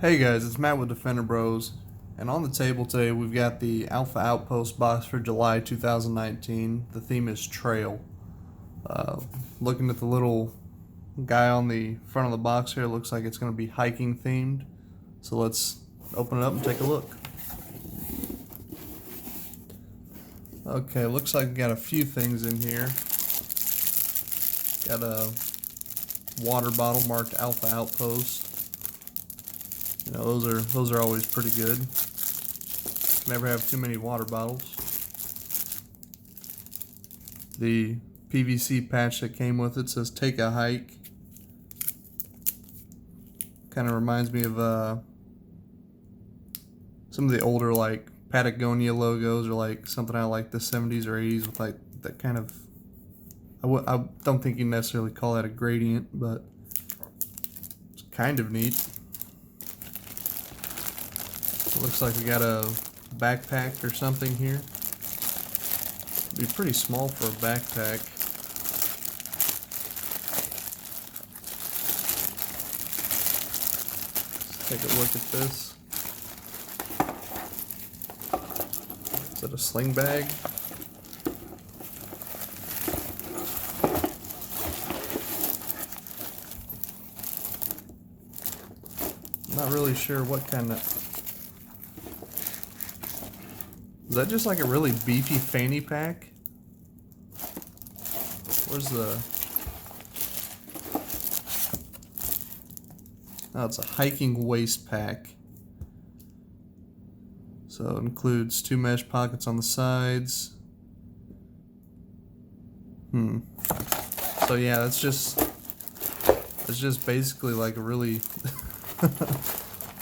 Hey guys, it's Matt with Defender Bros, and on the table today we've got the Alpha Outpost box for July 2019. The theme is Trail. Looking at the little guy on the front of the box here, it looks like it's going to be hiking themed. So let's open it up and take a look. Okay, looks like we got a few things in here. Got a water bottle marked Alpha Outpost. You know, those are always pretty good. Never have too many water bottles. The PVC patch that came with it says "Take a hike." Kind of reminds me of some of the older like Patagonia logos, or like something out of like the 70s or 80s with like that kind of. I don't think you necessarily call that a gradient, but it's kind of neat. It looks like we got a backpack or something here. It'd be pretty small for a backpack. Let's take a look at this. Is it a sling bag? Not really sure what kind of. Is that just like a really beefy fanny pack? Where's the... Oh, it's a hiking waist pack. So it includes 2 mesh pockets on the sides. So yeah, that's just basically like a really...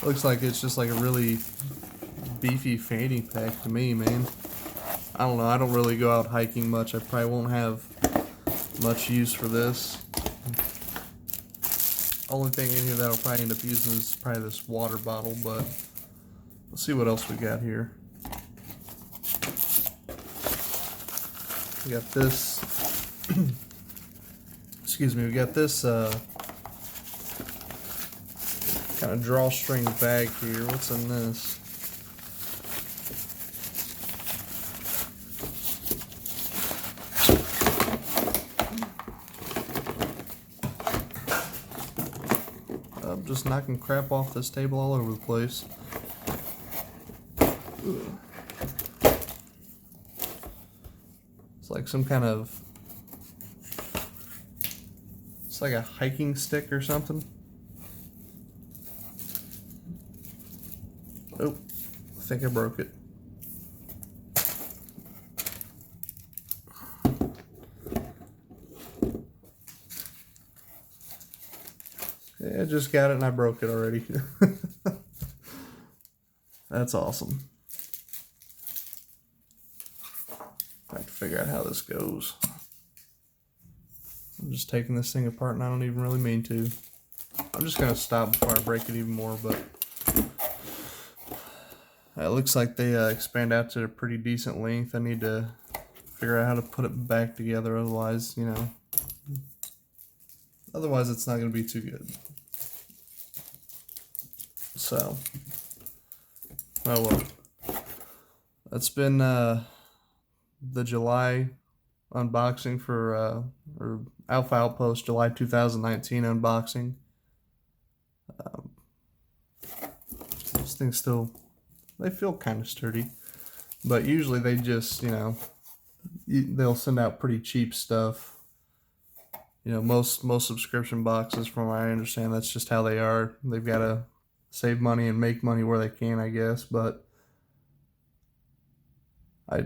Looks like it's just like a really beefy fanny pack to me, man. I don't know, I don't really go out hiking much. I probably won't have much use for this. Only thing in here that I'll probably end up using is probably this water bottle, but let's see what else we got here. We got this excuse me, we got this kind of drawstring bag here. What's in this? I'm just knocking crap off this table all over the place. It's like some kind of... It's like a hiking stick or something. Oh, I think I broke it. Yeah, I just got it and I broke it already. That's awesome. I have to figure out how this goes. I'm just taking this thing apart and I don't even really mean to. I'm just going to stop before I break it even more, but it looks like they expand out to a pretty decent length. I need to figure out how to put it back together, otherwise, you know, otherwise it's not going to be too good. So, oh well. That's been the July unboxing for, or Alpha Outpost July 2019 unboxing. These things still, they feel kind of sturdy, but usually they just, you know, they'll send out pretty cheap stuff. You know, most subscription boxes, from what I understand, that's just how they are. They've got to save money and make money where they can, I guess. But I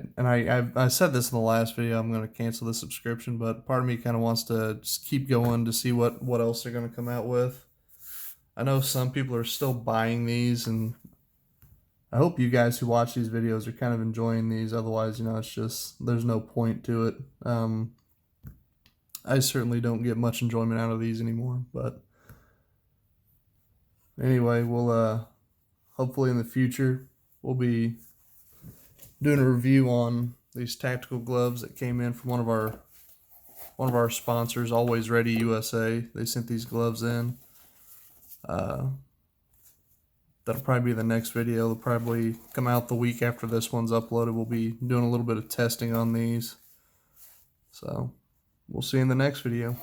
said this in the last video, I'm going to cancel the subscription, but part of me kind of wants to just keep going to see what else they're going to come out with. I know some people are still buying these, and I hope you guys who watch these videos are kind of enjoying these. Otherwise, you know, it's just, there's no point to it. I certainly don't get much enjoyment out of these anymore, but anyway, we'll hopefully in the future we'll be doing a review on these tactical gloves that came in from one of our sponsors, Always Ready USA. They sent these gloves in. that'll probably be the next video. It'll probably come out the week after this one's uploaded. We'll be doing a little bit of testing on these. So we'll see you in the next video.